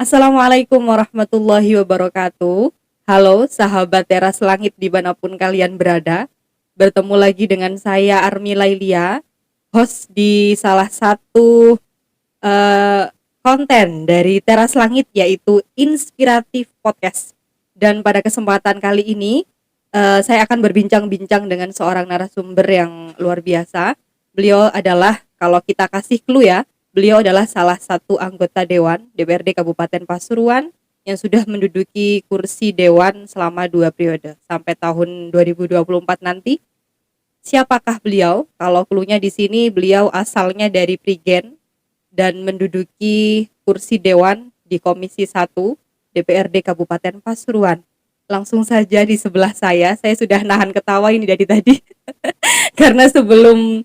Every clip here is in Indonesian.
Assalamualaikum warahmatullahi wabarakatuh. Halo sahabat teras langit dimanapun kalian berada. Bertemu lagi dengan saya Armi Lailia, host di salah satu eh, konten dari teras langit yaitu Inspiratif Podcast. Dan pada kesempatan kali ini saya akan berbincang-bincang dengan seorang narasumber yang luar biasa. Beliau adalah, kalau kita kasih clue ya, beliau adalah salah satu anggota Dewan DPRD Kabupaten Pasuruan yang sudah menduduki kursi Dewan selama 2 periode sampai tahun 2024 nanti. Siapakah beliau? Kalau clue-nya di sini, beliau asalnya dari Prigen dan menduduki kursi Dewan di Komisi 1 DPRD Kabupaten Pasuruan. Langsung saja di sebelah saya sudah nahan ketawa ini dari tadi. Karena sebelum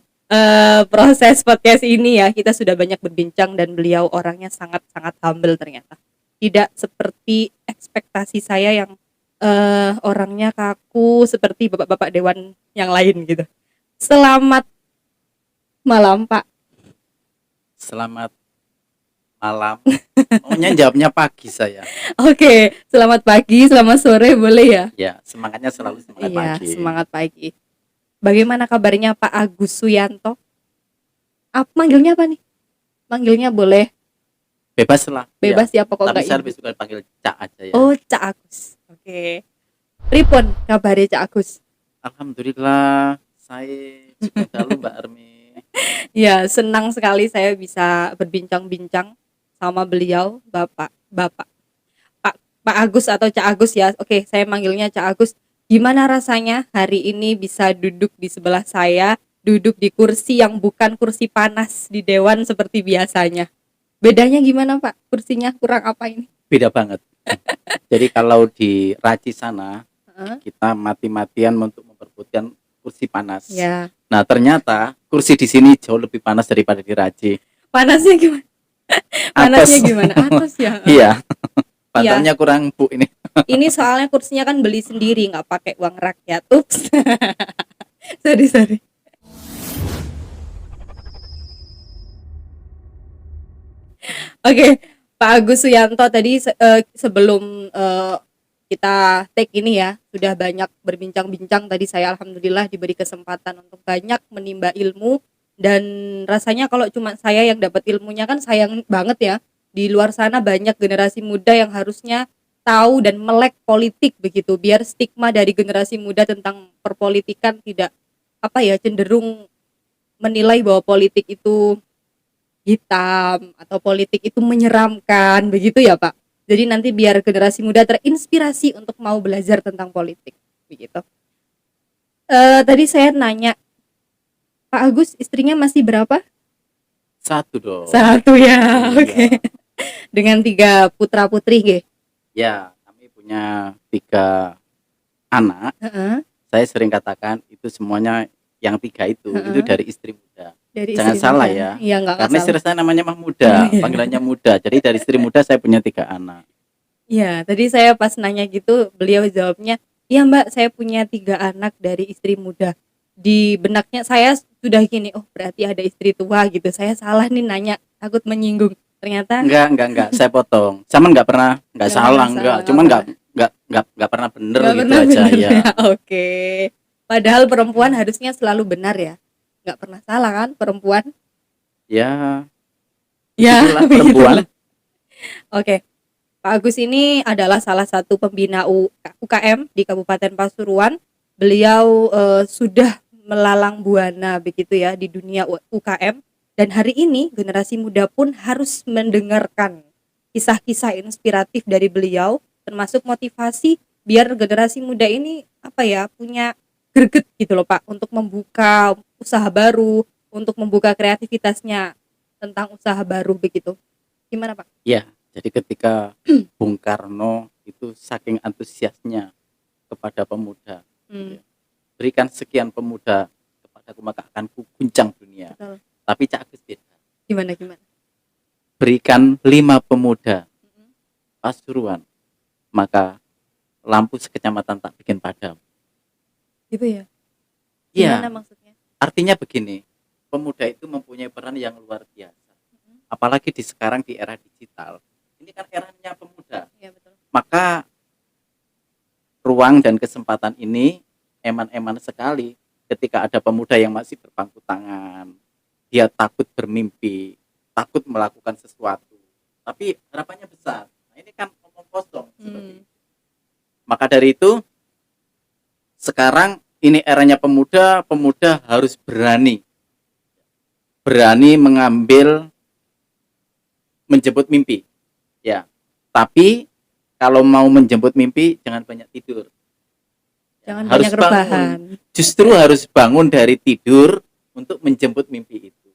proses podcast ini ya, kita sudah banyak berbincang dan beliau orangnya sangat-sangat humble ternyata. Tidak seperti ekspektasi saya yang orangnya kaku seperti bapak-bapak dewan yang lain gitu. Selamat malam, Pak. Selamat malam. Maunya jawabnya pagi saya. Oke, selamat pagi, selamat sore boleh ya? Ya, semangatnya selalu semangat Iya, pagi. semangat pagi. Bagaimana kabarnya Pak Agus Suyanto? Manggilnya apa nih? Manggilnya boleh Bebas lah. bebas ya, Ya. pokoknya Tapi saya ibu. lebih suka panggil Cak aja ya. Oh, Cak Agus. Oke. Pripun kabarnya Cak Agus? Alhamdulillah, saya juga dalu Mbak Armi. Ya, senang sekali saya bisa berbincang-bincang sama beliau, Bapak Pak Agus atau Cak Agus ya. Oke, saya manggilnya Cak Agus. Gimana rasanya hari ini bisa duduk di sebelah saya, duduk di kursi yang bukan kursi panas di dewan seperti biasanya? Bedanya gimana, Pak? Kursinya kurang apa ini? Beda banget. Jadi kalau di Raci sana, Heeh. kita mati-matian untuk memperebutkan kursi panas. Ya. Nah, ternyata kursi di sini jauh lebih panas daripada di Raci. Panasnya gimana? Panasnya gimana? Atas ya. Iya. Bantalnya kurang empuk ini. Ini soalnya kursinya kan beli sendiri, nggak pakai uang rakyat. Ups. sorry. Oke, Pak Agus Suyanto tadi sebelum kita take ini ya, sudah banyak berbincang-bincang. Tadi saya alhamdulillah diberi kesempatan untuk banyak menimba ilmu, dan rasanya kalau cuma saya yang dapat ilmunya kan sayang banget ya. Di luar sana banyak generasi muda yang harusnya tahu dan melek politik begitu, biar stigma dari generasi muda tentang perpolitikan tidak cenderung menilai bahwa politik itu hitam atau politik itu menyeramkan begitu ya, Pak. Jadi nanti biar generasi muda terinspirasi untuk mau belajar tentang politik begitu. Tadi saya nanya, Pak Agus istrinya masih berapa? Satu dong. Satu ya. Iya. Oke. Dengan 3 putra putri nggih. Ya, kami punya 3 anak. Saya sering katakan itu semuanya yang 3 itu dari istri muda. Dari Jangan istri salah muda. ya. Iya, enggak Karena salah. istri saya namanya Mah Muda, Oh, iya. panggilannya Muda. Jadi dari istri muda saya punya 3 anak. Iya, tadi saya pas nanya gitu, beliau jawabnya, "Iya, Mbak, saya punya 3 anak dari istri muda." Di benaknya saya sudah gini, oh berarti ada istri tua gitu. Saya salah nih nanya, takut menyinggung. Ternyata Enggak, saya potong. Sama enggak Nggak salah, pernah enggak. salah, Cuman apa? enggak pernah bener nggak gitu pernah aja benar ya. ya. Oke. Padahal perempuan harusnya selalu benar ya. Nggak pernah salah kan perempuan? Ya, Ya, begitulah perempuan. Oke. Pak Agus ini adalah salah satu pembina UKM di Kabupaten Pasuruan. Beliau sudah melalang buana begitu ya di dunia UKM, dan hari ini generasi muda pun harus mendengarkan kisah-kisah inspiratif dari beliau, termasuk motivasi biar generasi muda ini punya greget gitu loh, Pak, untuk membuka usaha baru, untuk membuka kreativitasnya tentang usaha baru begitu. Gimana, Pak? Ya, jadi ketika Bung Karno itu saking antusiasnya kepada pemuda, Hmm, berikan sekian pemuda kepadaku maka akan kuguncang dunia. betul. Tapi Cak Agus beda. Gimana? Berikan 5 pemuda Pasuruan, maka lampu sekecamatan tak bikin padam. Gitu ya? Iya, Gimana maksudnya? artinya begini, pemuda itu mempunyai peran yang luar biasa. Apalagi sekarang di era digital, ini ini kan eranya pemuda. Iya, betul. Maka ruang dan kesempatan ini eman-eman sekali ketika ada pemuda yang masih berpangku tangan. Dia takut bermimpi, takut melakukan sesuatu. Tapi harapannya besar. Nah, ini kan omong kosong seperti itu. Maka dari itu sekarang ini eranya pemuda, pemuda harus berani mengambil, menjemput mimpi. Ya. Tapi kalau mau menjemput mimpi jangan banyak tidur. Jangan Harus banyak rebahan. Justru harus bangun dari tidur untuk menjemput mimpi itu.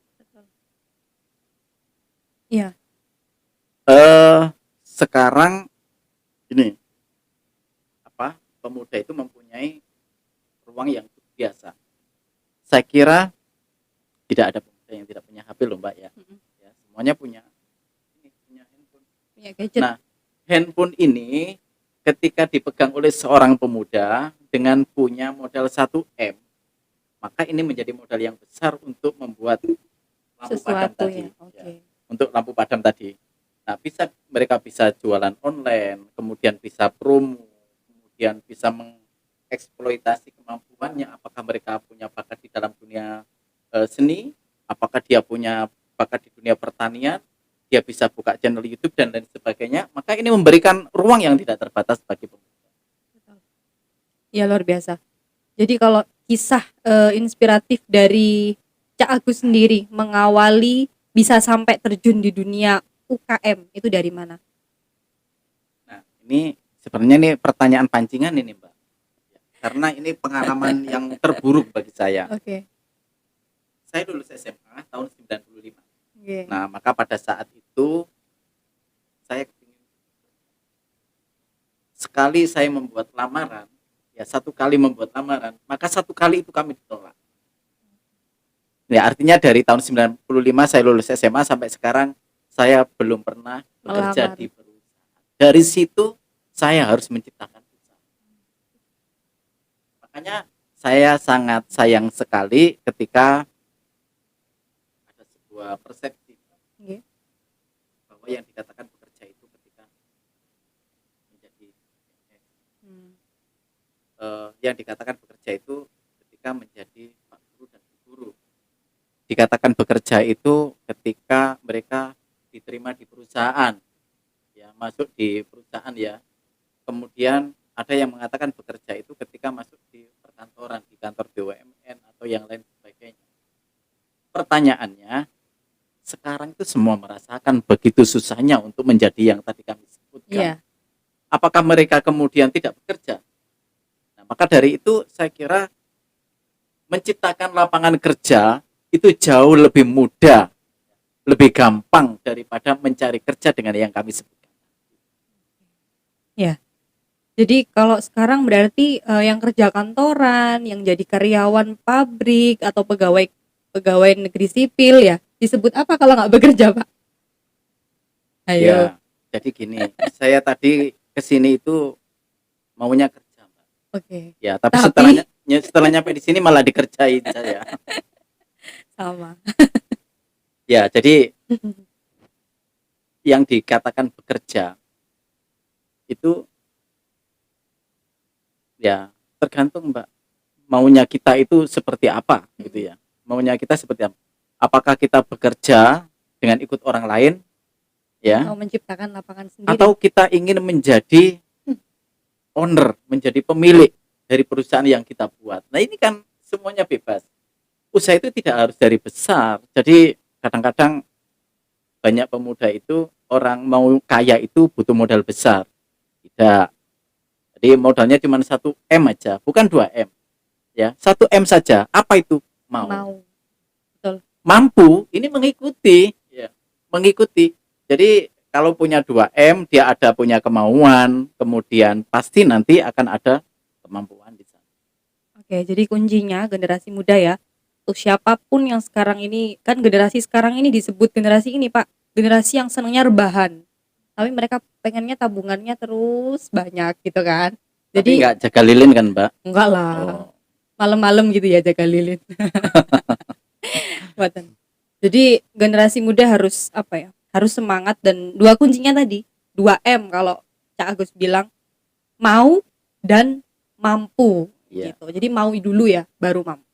Iya. Sekarang ini pemuda itu mempunyai ruang yang biasa. Saya kira tidak ada pemuda yang tidak punya HP loh Mbak ya. Ya, semuanya punya handphone. Punya gadget. Nah, handphone ini ketika dipegang oleh seorang pemuda dengan punya modal 1M, maka ini menjadi modal yang besar untuk membuat lampu padam tadi. Okay. Ya, untuk lampu padam tadi. Nah, mereka bisa jualan online, kemudian bisa promo, kemudian bisa mengeksploitasi kemampuannya, apakah mereka punya bakat di dalam dunia seni, apakah dia punya bakat di dunia pertanian, dia bisa buka channel YouTube dan lain sebagainya, maka ini memberikan ruang yang tidak terbatas bagi pemuda. Ya, luar biasa. Jadi kalau kisah inspiratif dari Cak Agus sendiri mengawali bisa sampai terjun di dunia UKM itu dari mana? Nah, ini sebenarnya ini pertanyaan pancingan ini Mbak. Karena ini pengalaman yang terburuk bagi saya. Oke. Saya lulus SMA tahun 95. Okay. Nah, maka pada saat itu saya sekali saya membuat lamaran, ya satu kali membuat lamaran, maka satu kali itu kami ditolak. Ya, artinya dari tahun 95 saya lulus SMA sampai sekarang saya belum pernah bekerja di perusahaan. Dari situ saya harus menciptakan usaha. Makanya saya sangat sayang sekali ketika ada sebuah persepsi bahwa yang dikatakan bekerja itu ketika menjadi yang dikatakan bekerja itu ketika menjadi pak guru dan bu guru. Dikatakan bekerja itu ketika mereka diterima di perusahaan, ya masuk di perusahaan ya. Kemudian ada yang mengatakan bekerja itu ketika masuk di perkantoran, di kantor BUMN atau yang lain sebagainya. Pertanyaannya, sekarang itu semua merasakan begitu susahnya untuk menjadi yang tadi kami sebutkan. Apakah mereka kemudian tidak bekerja? Nah, maka dari itu saya kira menciptakan lapangan kerja itu jauh lebih mudah, lebih gampang daripada mencari kerja dengan yang kami sebutkan. Ya. Jadi kalau sekarang berarti yang kerja kantoran, yang jadi karyawan pabrik atau pegawai negeri sipil ya, disebut apa kalau nggak bekerja, Pak? Ayo. Ya, jadi gini, saya tadi kesini itu maunya kerja, Mbak. Oke. Ya, tapi setelah nyampe di sini malah dikerjain saya. Sama. Ya, jadi yang dikatakan bekerja itu ya tergantung Mbak, maunya kita itu seperti apa gitu ya. Maunya kita seperti apa? Apakah kita bekerja dengan ikut orang lain ya? Mau menciptakan lapangan sendiri. Atau kita ingin menjadi owner, menjadi pemilik dari perusahaan yang kita buat. Nah, ini kan semuanya bebas. Usaha itu tidak harus dari besar. Jadi kadang-kadang banyak pemuda itu orang mau kaya itu butuh modal besar. Tidak. Jadi modalnya cuma 1M aja, bukan 2M. Ya, 1M saja. Apa itu? Mau. Betul. Mampu, ini mengikuti, ya. Mengikuti. Jadi kalau punya 2M, dia ada punya kemauan, kemudian pasti nanti akan ada kemampuan di sana. Oke, jadi kuncinya generasi muda ya. Untuk siapapun yang sekarang ini, kan generasi sekarang ini disebut generasi ini Pak, generasi yang senangnya rebahan. Tapi mereka pengennya tabungannya terus banyak gitu kan. Jadi nggak jaga lilin kan Mbak? Enggak lah. Malam-malam gitu ya jaga lilin. Jadi generasi muda harus apa ya? Harus semangat dan dua kuncinya tadi. 2M kalau Cak Agus bilang, mau dan mampu Iya. gitu. Jadi mau dulu ya baru mampu.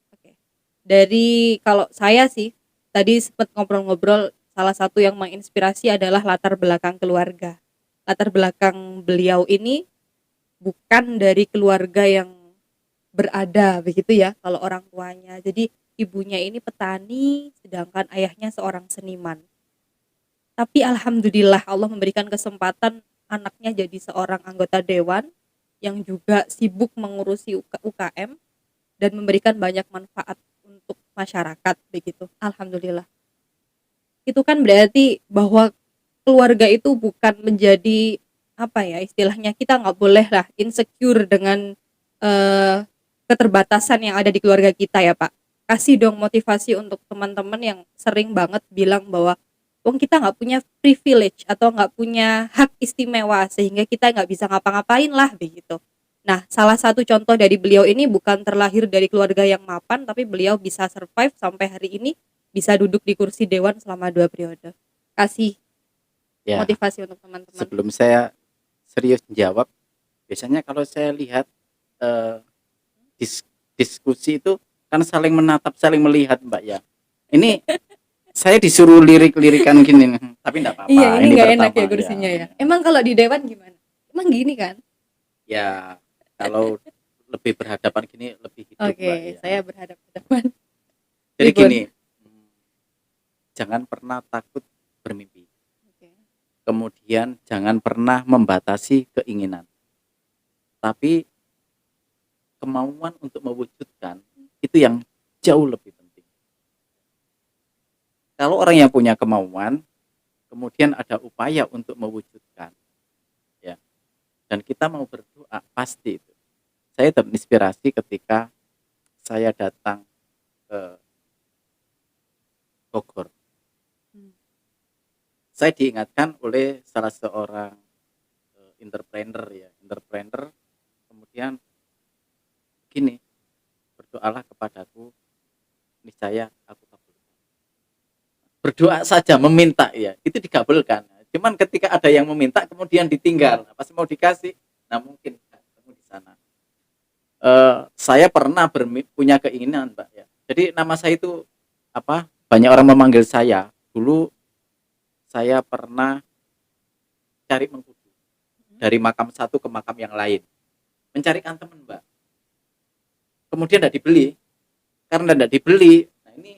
Oke. Dari kalau saya sih tadi sempat ngobrol-ngobrol, salah satu yang menginspirasi adalah latar belakang keluarga. Latar belakang beliau ini bukan dari keluarga yang berada begitu ya kalau orang tuanya. Jadi ibunya ini petani sedangkan ayahnya seorang seniman. Tapi alhamdulillah Allah memberikan kesempatan anaknya jadi seorang anggota dewan yang juga sibuk mengurusi UKM dan memberikan banyak manfaat untuk masyarakat begitu. Alhamdulillah. Itu kan berarti bahwa keluarga itu bukan menjadi apa ya istilahnya, kita nggak boleh lah insecure dengan eh, keterbatasan yang ada di keluarga kita ya Pak. Kasih dong motivasi untuk teman-teman yang sering banget bilang bahwa wong kita nggak punya privilege atau nggak punya hak istimewa sehingga kita nggak bisa ngapa-ngapain lah begitu. Nah, salah satu contoh dari beliau ini bukan terlahir dari keluarga yang mapan, tapi beliau bisa survive sampai hari ini, bisa duduk di kursi dewan selama 2 periode. Kasih Ya, motivasi untuk teman-teman. sebelum saya serius jawab, biasanya kalau saya lihat eh, diskusi itu kan saling menatap, saling melihat, Mbak ya. Ini saya disuruh lirik-lirikan gini, tapi enggak Iya, apa-apa. ini Ini nggak enak pertama ya kursinya ya. Emang kalau di dewan gimana? Emang gini kan? Ya, kalau lebih berhadapan gini lebih hidup, Oke, Mbak ya. saya berhadap-hadapan. Jadi Pripun? gini, jangan pernah takut bermimpi. Oke. Kemudian jangan pernah membatasi keinginan. Tapi kemauan untuk mewujudkan itu yang jauh lebih penting. Kalau orang yang punya kemauan, kemudian ada upaya untuk mewujudkan, ya, dan kita mau berdoa, pasti itu. Saya terinspirasi ketika saya datang ke Bogor. Saya diingatkan oleh salah seorang entrepreneur ya, entrepreneur, kemudian gini, berdoalah kepadaku, niscaya aku kabulkan. Berdoa saja meminta ya, itu dikabulkan. Cuman ketika ada yang meminta kemudian ditinggal, pas mau dikasih, nah mungkin ketemu di sana. Saya pernah punya keinginan, Mbak ya. Jadi nama saya itu apa? Banyak orang memanggil saya. Dulu saya pernah cari mengkudu dari makam satu ke makam yang lain, mencarikan teman, Mbak. Kemudian tidak dibeli, karena tidak dibeli. Nah ini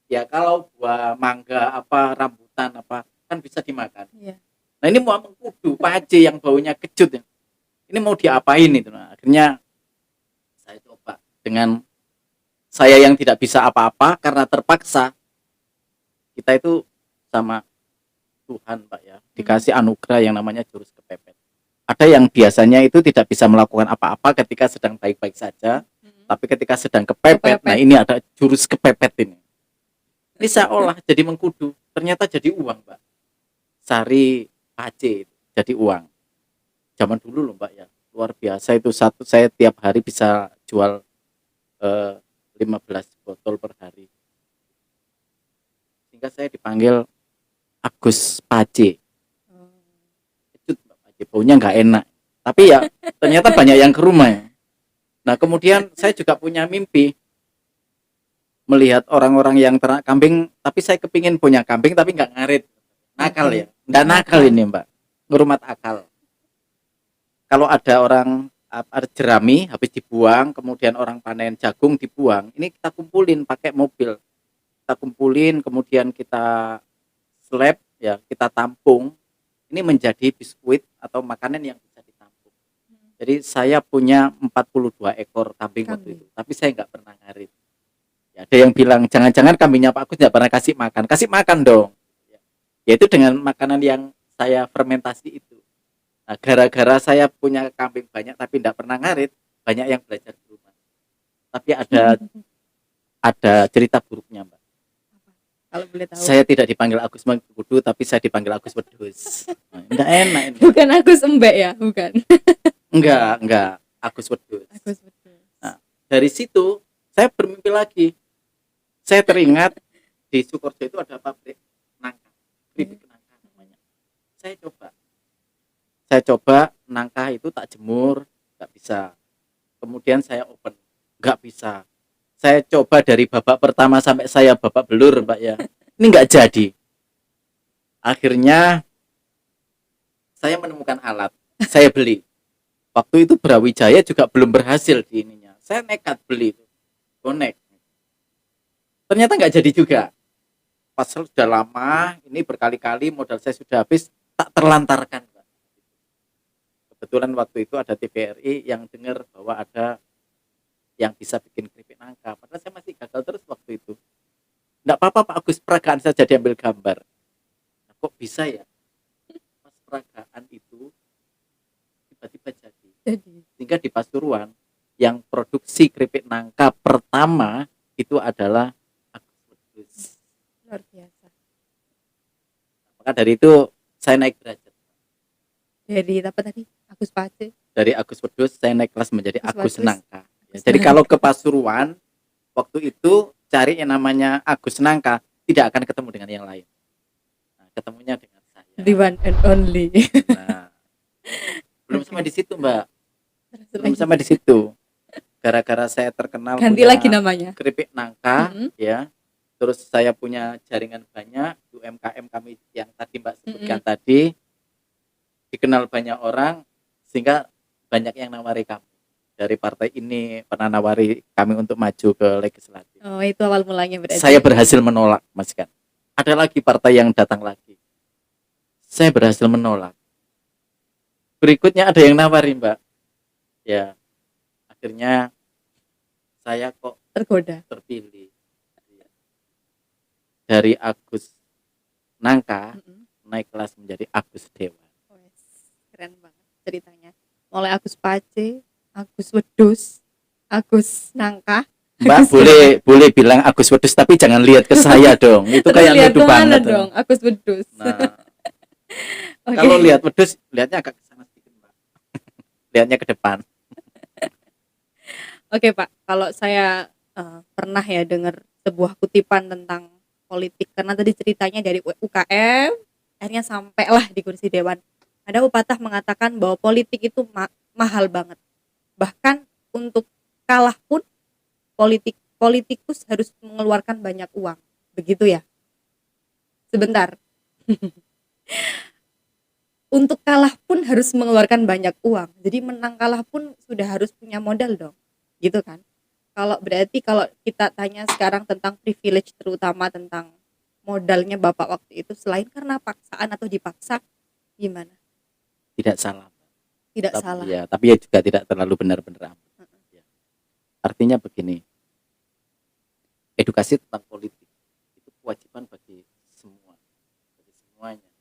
ya kalau buah mangga apa rambutan apa kan bisa dimakan. Iya. Nah ini mau mengkudu pace yang baunya kecut ya. Ini mau diapain itu? Nah, akhirnya saya coba dengan saya yang tidak bisa apa-apa karena terpaksa. Kita itu sama Tuhan, Pak ya, dikasih anugerah yang namanya jurus kepepet. Ada yang biasanya itu tidak bisa melakukan apa-apa ketika sedang baik-baik saja, tapi ketika sedang kepepet, nah ini ada jurus kepepet ini. Ini saya olah jadi mengkudu, ternyata jadi uang, Mbak. Sari pace jadi uang. Zaman dulu loh, Mbak ya, luar biasa itu, satu saya tiap hari bisa jual 15 botol per hari. Sehingga saya dipanggil Agus Pace. Kecut, Mbak Pace, baunya nggak enak. Tapi ya ternyata banyak yang ke rumah ya. Nah kemudian saya juga punya mimpi melihat orang-orang yang ternak kambing, tapi saya kepingin punya kambing tapi nggak ngarit. Nakal ya, nggak nakal ini, Mbak, ngurumat akal. Kalau ada orang ada jerami habis dibuang, kemudian orang panen jagung dibuang, ini kita kumpulin pakai mobil, kita kumpulin kemudian kita slab ya, kita tampung, ini menjadi biskuit atau makanan yang bisa ditampung. Jadi saya punya 42 ekor kambing waktu itu, tapi saya nggak pernah ngarit. Ya, ada yang bilang jangan-jangan kambingnya Pak Agus nggak pernah kasih makan dong. Yaitu dengan makanan yang saya fermentasi itu. Nah, gara-gara saya punya kambing banyak tapi tidak pernah ngarit, banyak yang belajar di rumah. Tapi ada cerita buruknya, Mbak. Kalau boleh tahu. Saya tidak dipanggil Agus Mengkudu, tapi saya dipanggil Agus Wedhus. Nah, enggak enak ini. Bukan Agus Embek ya, bukan. Enggak, Agus Wedhus. Agus Wedhus. Nah, dari situ saya bermimpi lagi. Saya teringat di Sukorejo itu ada pabrik nangka, keripik nangka namanya. Saya coba. Saya coba nangka itu tak jemur, nggak bisa. Kemudian saya open, nggak bisa. Saya coba dari babak pertama sampai saya babak belur, Mbak ya. Ini nggak jadi. Akhirnya saya menemukan alat, saya beli. Waktu itu Brawijaya juga belum berhasil di ininya. Saya nekat beli itu, bonek. Ternyata nggak jadi juga. Pasal sudah lama, ini berkali-kali modal saya sudah habis, tak terlantarkan, Mbak. Kebetulan waktu itu ada TVRI yang dengar bahwa ada yang bisa bikin keripik nangka. Padahal saya masih gagal terus waktu itu. Nggak apa-apa Pak Agus, peragaan saja diambil gambar. Nah, kok bisa ya? Pas peragaan itu tiba-tiba jadi. Jadi Sehingga di Pasuruan yang produksi keripik nangka pertama itu adalah Agus Wedhus. luar biasa. Maka dari itu saya naik derajat. Jadi apa tadi? Agus Pace. Dari Agus Wedhus saya naik kelas menjadi Agus Agus Wedhus. Nangka. Ya, Agus jadi Nangka. kalau ke Pasuruan waktu itu cari yang namanya Agus Nangka tidak akan ketemu dengan yang lain. Nah, ketemunya dengan saya. The one and only. Nah, belum Oke. sampai di situ, Mbak. Terus Belum lagi. sampai di situ. Gara-gara saya terkenal Ganti punya lagi namanya. keripik nangka, Mm-mm. ya. Terus saya punya jaringan banyak UMKM kami yang tadi Mbak sebutkan tadi, dikenal banyak orang sehingga banyak yang nawari kami. Dari partai ini pernah nawari kami untuk maju ke legislatif. Oh, itu awal mulanya berarti. Saya berhasil menolak, Mas kan. Ada lagi partai yang datang lagi. Saya berhasil menolak. Berikutnya ada yang nawari, Mbak. Ya, akhirnya saya kok tergoda. terpilih. Dari Agus Nangka naik kelas menjadi Agus Dewa. Wes, keren banget ceritanya. Mulai Agus Pace, Agus Wedhus, Agus Nangka. Mbak Agus boleh bilang Agus Wedhus tapi jangan lihat ke saya dong. Itu Terus kayak lihat nuduh kemana banget dong, Agus Wedhus. Nah, Oke. kalau lihat Wedhus, lihatnya agak ke sana sedikit, Mbak. Lihatnya ke depan. Oke Pak, kalau saya pernah ya dengar sebuah kutipan tentang politik, karena tadi ceritanya dari UKM, akhirnya sampailah di kursi dewan. Ada pepatah mengatakan bahwa politik itu mahal banget. Bahkan untuk kalah pun politikus harus mengeluarkan banyak uang. Begitu ya? Sebentar. Untuk kalah pun harus mengeluarkan banyak uang. Jadi menang kalah pun sudah harus punya modal dong. Gitu kan? Kalau kita tanya sekarang tentang privilege, terutama tentang modalnya Bapak waktu itu, selain karena paksaan atau dipaksa, gimana? Tidak salah. Tidak salah. Ya, tapi ya juga tidak terlalu benar-benar amat. Ya. Artinya begini, edukasi tentang politik itu kewajiban bagi semua, bagi semuanya.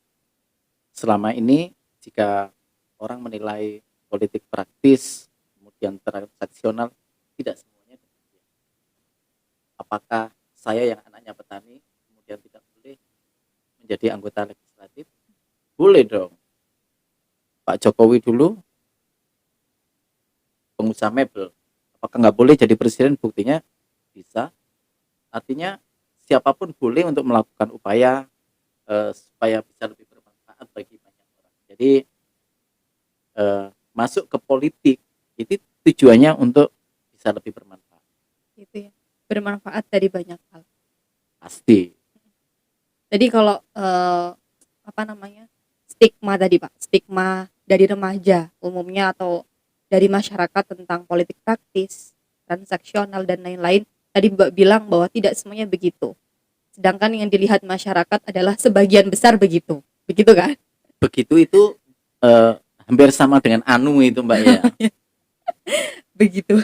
Selama ini jika orang menilai politik praktis, kemudian transaksional, tidak semuanya demikian. Apakah saya yang anaknya petani kemudian tidak boleh menjadi anggota legislatif? Boleh dong. Pak Jokowi dulu pengusaha mebel, apakah nggak boleh jadi presiden? Buktinya bisa. Artinya siapapun boleh untuk melakukan upaya supaya bisa lebih bermanfaat bagi banyak orang. Jadi masuk ke politik itu tujuannya untuk bisa lebih bermanfaat. Gitu ya. Bermanfaat dari banyak hal. Pasti. Jadi kalau stigma tadi Pak, stigma dari remaja umumnya atau dari masyarakat tentang politik praktis, transaksional dan lain-lain, tadi Mbak bilang bahwa tidak semuanya begitu. Sedangkan yang dilihat masyarakat adalah sebagian besar begitu. Begitu kan? Begitu itu hampir sama dengan anu itu Mbak ya. Begitu.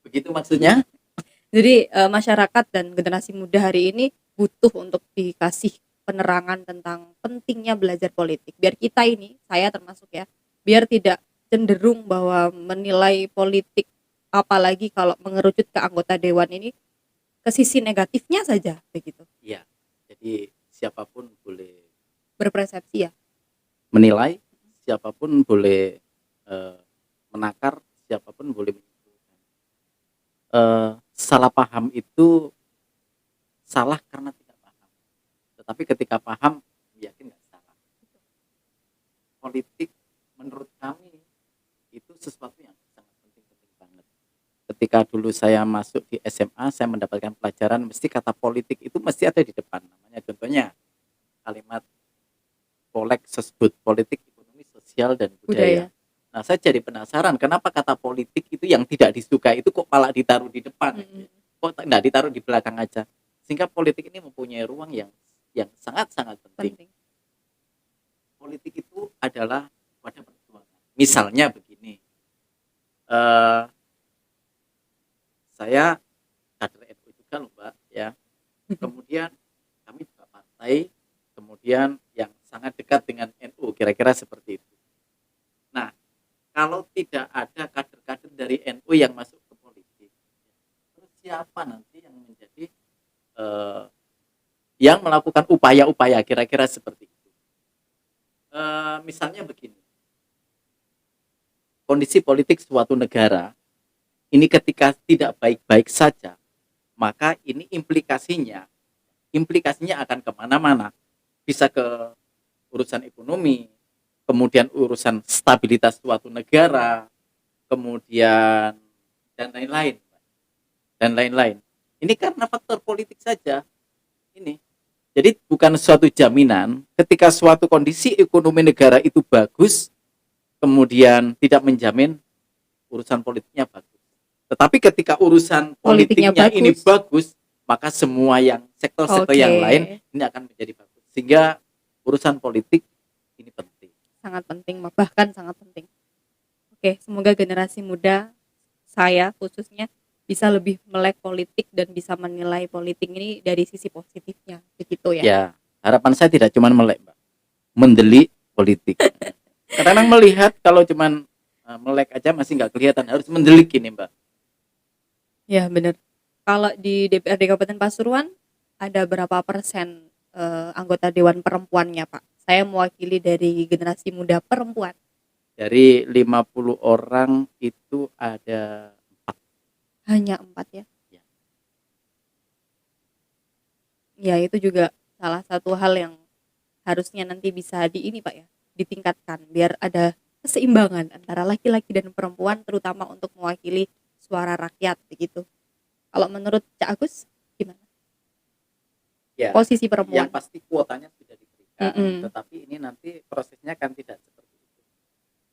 Begitu maksudnya? Jadi masyarakat dan generasi muda hari ini butuh untuk dikasih penerangan tentang pentingnya belajar politik. Biar kita ini, saya termasuk ya, biar tidak cenderung bahwa menilai politik, apalagi kalau mengerucut ke anggota dewan ini, ke sisi negatifnya saja begitu. Iya. Jadi siapapun boleh Berpersepsi ya. menilai, siapapun boleh menakar, siapapun boleh menyimpulkan. Salah paham itu salah karena tidak paham. Tetapi ketika paham, yakin nggak salah. politik menurut kami itu sesuatu yang sangat penting-penting banget. Ketika dulu saya masuk di SMA, saya mendapatkan pelajaran mesti kata politik itu mesti ada di depan. Namanya contohnya kalimat polek sesbut politik, ekonomi, sosial dan budaya. Budaya. Nah, saya jadi penasaran kenapa kata politik itu yang tidak disukai itu kok malah ditaruh di depan, Mm-mm. kok tidak ditaruh di belakang aja. Sehingga politik ini mempunyai ruang yang sangat-sangat penting. Penting. Politik itu adalah wadah perjuangan. Misalnya begini, eh, saya kader NU juga loh Mbak ya. Kemudian kami juga partai, kemudian yang sangat dekat dengan NU, kira-kira seperti itu. Nah, kalau tidak ada kader-kader dari NU yang masuk ke politik, terus siapa nanti yang menjadi yang melakukan upaya-upaya kira-kira seperti itu? Misalnya begini, kondisi politik suatu negara ini ketika tidak baik-baik saja, maka ini implikasinya akan kemana-mana, bisa ke urusan ekonomi, kemudian urusan stabilitas suatu negara, kemudian dan lain-lain. Ini karena faktor politik saja. Ini. Jadi bukan suatu jaminan ketika suatu kondisi ekonomi negara itu bagus, kemudian tidak menjamin urusan politiknya bagus. Tetapi ketika urusan politiknya ini bagus, maka semua yang sektor-sektor yang lain ini akan menjadi bagus. Sehingga urusan politik ini penting. Sangat penting, bahkan sangat penting. Oke, semoga generasi muda, saya khususnya, bisa lebih melek politik dan bisa menilai politik ini dari sisi positifnya, begitu ya? Ya, harapan saya tidak cuma melek, Mbak. Mendelik politik. Kadang-kadang melihat kalau cuma melek aja masih nggak kelihatan, harus mendelik ini, Mbak. Ya, benar. Kalau di DPRD Kabupaten Pasuruan, ada berapa persen anggota Dewan Perempuannya, Pak? Saya mewakili dari generasi muda perempuan. Dari 50 orang itu ada 4. Hanya 4 ya? Ya. Ya, itu juga salah satu hal yang harusnya nanti bisa Pak ya, ditingkatkan biar ada keseimbangan antara laki-laki dan perempuan, terutama untuk mewakili suara rakyat begitu. Kalau menurut Cak Agus gimana? Ya, posisi perempuan. Yang pasti kuotanya sudah diberikan, tetapi ini nanti prosesnya kan tidak seperti itu.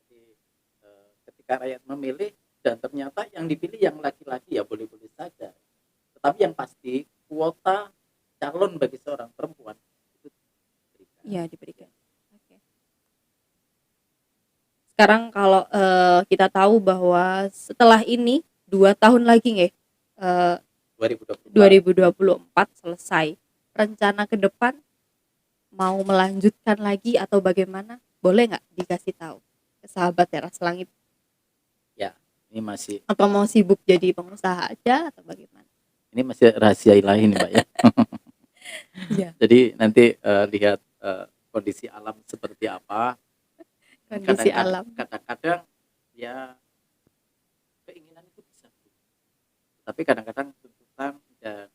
Jadi ketika rakyat memilih dan ternyata yang dipilih yang laki-laki ya boleh-boleh saja. Tetapi yang pasti kuota calon bagi seorang perempuan itu diberikan. Iya, diberikan. Oke. Sekarang kalau kita tahu bahwa setelah ini 2 tahun lagi nggih, 2024 selesai. Rencana ke depan mau melanjutkan lagi atau bagaimana? Boleh nggak dikasih tahu ke sahabat Teras Langit? Ya, ini masih. Atau mau sibuk jadi pengusaha aja atau bagaimana? Ini masih rahasia ilahi nih, Mbak ya. Ya. Jadi nanti lihat kondisi alam seperti apa. Kondisi alam. Kadang-kadang ya keinginan itu bisa, tapi kadang-kadang tuntutan dan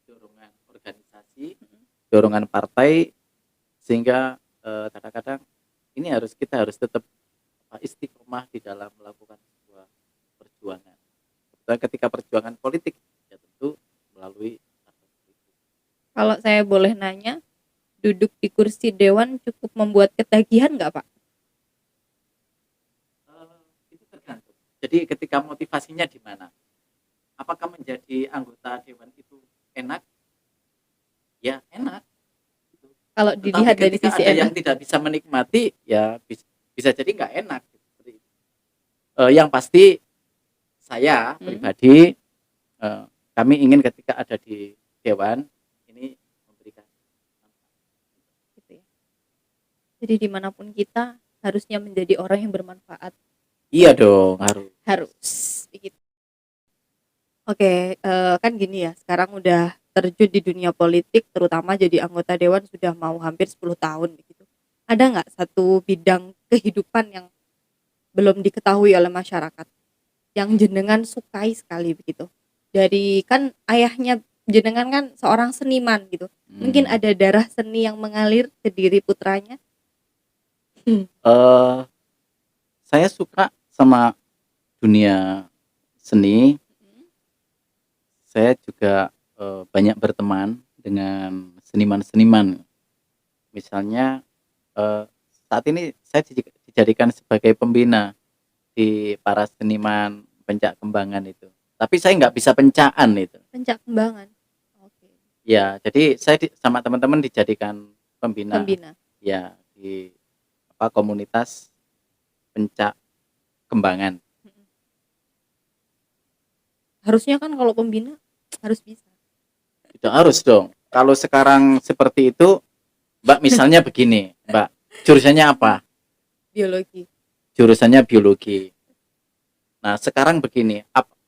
dorongan organisasi, dorongan partai, sehingga kadang-kadang ini kita harus tetap istiqomah di dalam melakukan sebuah perjuangan. Ketika perjuangan politik ya tentu melalui. Kalau saya boleh nanya, duduk di kursi dewan cukup membuat ketagihan nggak, Pak? Itu tergantung. Jadi ketika motivasinya di mana? Apakah menjadi anggota dewan itu enak? Ya enak. Kalau dilihat dari sisi ada yang tidak bisa menikmati, ya bisa jadi nggak enak. Yang pasti saya pribadi, kami ingin ketika ada di dewan ini memberikan manfaat. Gitu ya. Jadi dimanapun kita harusnya menjadi orang yang bermanfaat. Iya dong, harus begitu. Oke, kan gini ya, sekarang udah terjun di dunia politik, terutama jadi anggota dewan sudah mau hampir 10 tahun begitu. Ada nggak satu bidang kehidupan yang belum diketahui oleh masyarakat, yang jenengan sukai sekali begitu? Dari kan ayahnya jenengan kan seorang seniman gitu, mungkin ada darah seni yang mengalir ke diri putranya? Eh, saya suka sama dunia seni. Saya juga banyak berteman dengan seniman-seniman. Misalnya saat ini saya dijadikan sebagai pembina di para seniman pencak kembangan itu. Tapi saya nggak bisa pencaan itu. Pencak kembangan. Oke. Ya, jadi saya sama teman-teman dijadikan pembina Pembina. ya di komunitas pencak kembangan. Harusnya kan kalau pembina harus bisa. Tidak harus dong. Kalau sekarang seperti itu, Mbak misalnya begini, Mbak, jurusannya apa? Biologi. Jurusannya biologi. Nah, sekarang begini,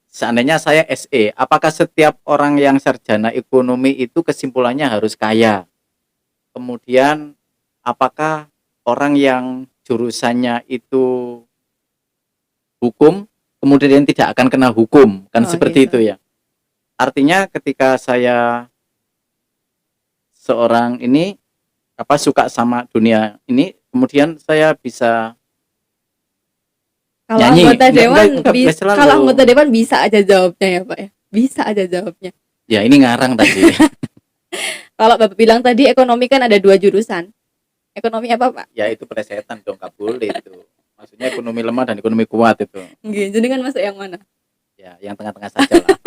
seandainya saya SE, apakah setiap orang yang sarjana ekonomi itu kesimpulannya harus kaya? Kemudian, apakah orang yang jurusannya itu hukum, kemudian tidak akan kena hukum? Kan seperti itu ya. Artinya ketika saya seorang ini suka sama dunia ini, kemudian saya bisa kalau nyanyi. Anggota dewan Kalau anggota dewan bisa aja jawabnya ya Pak ya, bisa aja jawabnya. Ya ini ngarang tadi. Kalau Bapak bilang tadi ekonomi kan ada 2 jurusan, ekonomi apa Pak? Ya itu plesetan dong, gak boleh itu. Maksudnya ekonomi lemah dan ekonomi kuat itu. Nggih, jadi kan masuk yang mana? Ya yang tengah-tengah saja lah.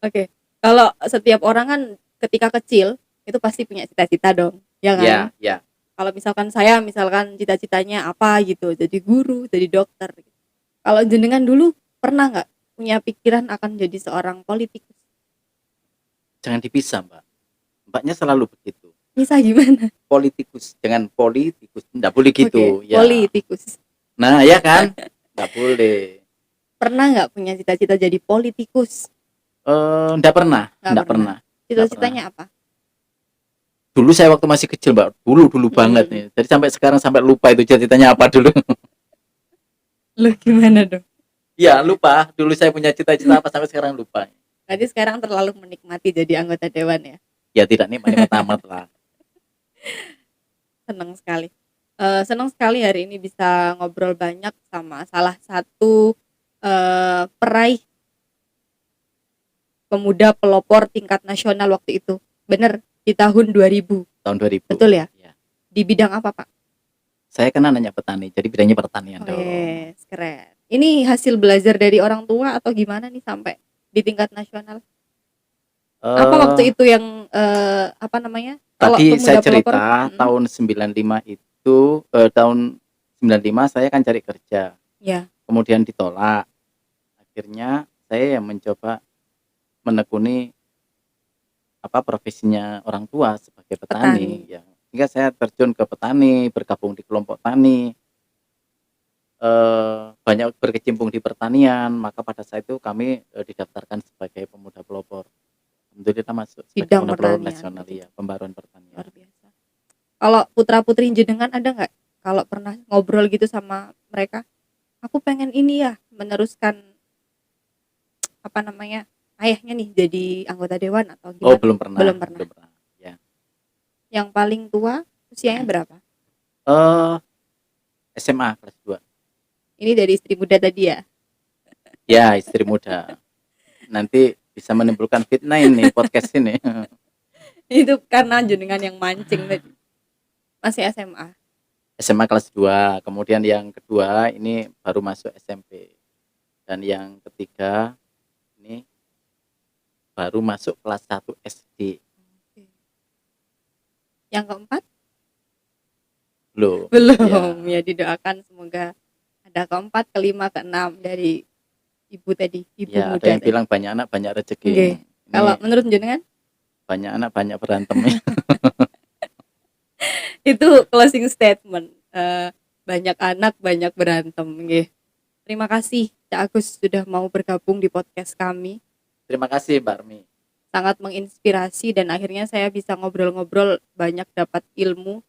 Oke. Kalau setiap orang kan ketika kecil itu pasti punya cita-cita dong, ya kan? Ya. Kalau misalkan saya cita-citanya apa gitu, jadi guru, jadi dokter. Kalau jenengan dulu pernah nggak punya pikiran akan jadi seorang politikus? Jangan dipisah, Mbak. Mbaknya selalu begitu. Bisa gimana? Politikus, jangan politikus. Nggak boleh gitu. Ya. Politikus. Nah, ya kan? Nggak boleh. Pernah nggak punya cita-cita jadi politikus? Nggak pernah. Cita-citanya apa? Dulu saya waktu masih kecil, Mbak. Dulu banget nih. Jadi sampai sekarang lupa itu cita-citanya apa dulu. Loh gimana dong? Ya lupa. Dulu saya punya cita-cita apa sampai sekarang lupa. Berarti sekarang terlalu menikmati jadi anggota dewan ya? Ya tidak nikmat amat lah. Senang sekali hari ini bisa ngobrol banyak sama salah satu peraih pemuda pelopor tingkat nasional waktu itu. Bener, di tahun 2000. Tahun 2000. Betul ya? Ya. Di bidang apa, Pak? Saya kan anaknya petani, jadi bidangnya pertanian dong. Keren. Ini hasil belajar dari orang tua atau gimana nih sampai di tingkat nasional? Apa waktu itu yang Tadi saya cerita tahun 95 itu tahun 95 saya kan cari kerja. Ya. Kemudian ditolak. Akhirnya saya yang mencoba menekuni profesinya orang tua sebagai petani. Ya. Sehingga saya terjun ke petani, bergabung di kelompok tani. Banyak berkecimpung di pertanian, maka pada saat itu kami didaftarkan sebagai pemuda pelopor. Alhamdulillah masuk sebagai pemuda pelopor nasional ya, pembaruan pertanian. Luar biasa. Kalau putra-putri jenengan ada nggak kalau pernah ngobrol gitu sama mereka? Aku pengen ini ya, meneruskan ayahnya nih jadi anggota dewan atau gimana? Oh, belum pernah. Ya. Yang paling tua usianya berapa? SMA kelas 2. Ini dari istri muda tadi ya? Ya, istri muda. Nanti bisa menimbulkan fitnah ini podcast ini. Itu karena jenengan yang mancing tadi. Masih SMA. SMA kelas 2, kemudian yang kedua ini baru masuk SMP. Dan yang ketiga ini baru masuk kelas 1 SD. Yang keempat? Belum. Ya didoakan semoga ada keempat, kelima, keenam dari ibu tadi, ibu ya, muda. Ada yang bilang banyak anak banyak rezeki. Kalau menurut jenengan? Banyak anak banyak berantem. Itu closing statement. Banyak anak banyak berantem. Terima kasih Cak Agus sudah mau bergabung di podcast kami. Terima kasih Mbak Armi. Sangat menginspirasi dan akhirnya saya bisa ngobrol-ngobrol, banyak dapat ilmu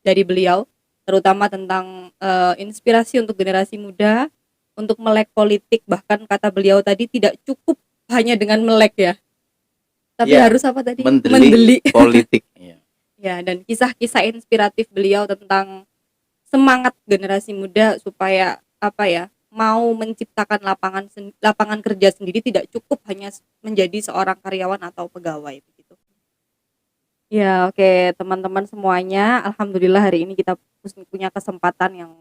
dari beliau, terutama tentang inspirasi untuk generasi muda untuk melek politik. Bahkan kata beliau tadi tidak cukup hanya dengan melek ya, tapi harus apa tadi? Mendeli politik. Ya, dan kisah-kisah inspiratif beliau tentang semangat generasi muda supaya apa ya, mau menciptakan lapangan kerja sendiri, tidak cukup hanya menjadi seorang karyawan atau pegawai begitu. Ya, oke teman-teman semuanya, alhamdulillah hari ini kita punya kesempatan yang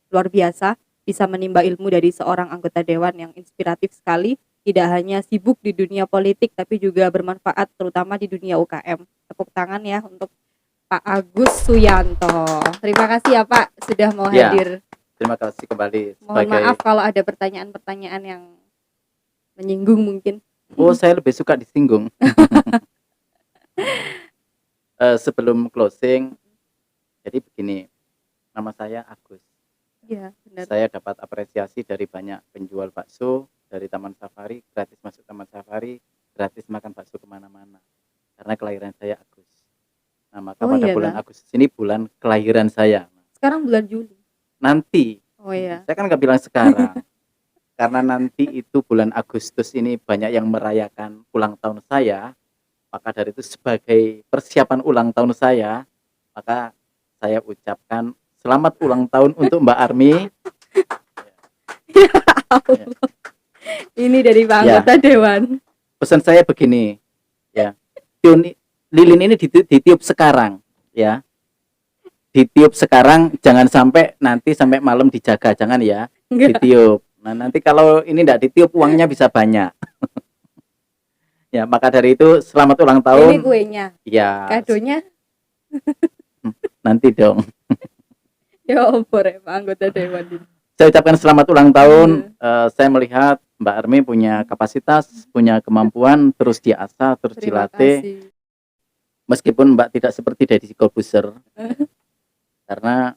luar biasa bisa menimba ilmu dari seorang anggota dewan yang inspiratif sekali, tidak hanya sibuk di dunia politik tapi juga bermanfaat terutama di dunia UKM. Tepuk tangan ya untuk Pak Agus Suyanto. Terima kasih ya Pak sudah mau Ya, hadir. terima kasih kembali Mohon sebagai maaf kalau ada pertanyaan-pertanyaan yang menyinggung mungkin. Oh, saya lebih suka disinggung. Sebelum closing, jadi begini, nama saya Agus. Iya, benar. Saya dapat apresiasi dari banyak penjual bakso dari Taman Safari, gratis masuk Taman Safari, gratis makan bakso kemana-mana. Karena kelahiran saya Agus. Nah, maka Oh, pada iya, bulan Bang. Agustus ini bulan kelahiran saya. Sekarang bulan Juli. Nanti, Oh iya. saya kan nggak bilang sekarang. Karena nanti itu bulan Agustus ini banyak yang merayakan ulang tahun saya, maka dari itu sebagai persiapan ulang tahun saya, maka saya ucapkan selamat ulang tahun untuk Mbak Army. Ya Allah. Ini dari Pak Ya. anggota dewan. Pesan saya begini, ya, lilin ini ditiup sekarang, ya, ditiup sekarang, jangan sampai nanti sampai malam dijaga, jangan ya, Enggak. ditiup. Nah nanti kalau ini tidak ditiup uangnya bisa banyak. Ya, maka dari itu selamat ulang Ini tahun. kuenya. Ya, Kadonya nanti dong. ya opor ya Pak anggota dewan ini. Saya ucapkan selamat ulang tahun. Saya melihat Mbak Army punya kapasitas, punya kemampuan, terus diasah, terus Terima dilatih. kasih. Meskipun Mbak tidak seperti Deddy Corbuzier, karena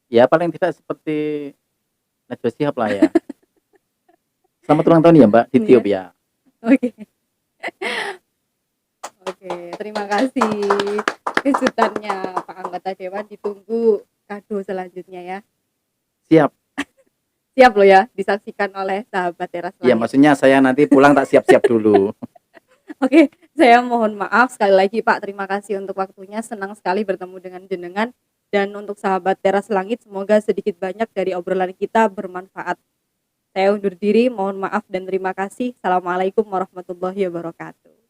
ya paling tidak seperti Najwa Shihab lah ya. Selamat ulang tahun ya Mbak, ditiup ya. Oke. Oke, terima kasih kejutannya Pak anggota dewan, ditunggu kado selanjutnya ya. Siap. Siap loh ya, disaksikan oleh sahabat teras Ya langit. maksudnya saya nanti pulang tak siap-siap dulu. Oke, saya mohon maaf sekali lagi Pak, terima kasih untuk waktunya, senang sekali bertemu dengan jenengan. Dan untuk sahabat teras langit, semoga sedikit banyak dari obrolan kita bermanfaat. Saya undur diri, mohon maaf dan terima kasih. Assalamualaikum warahmatullahi wabarakatuh.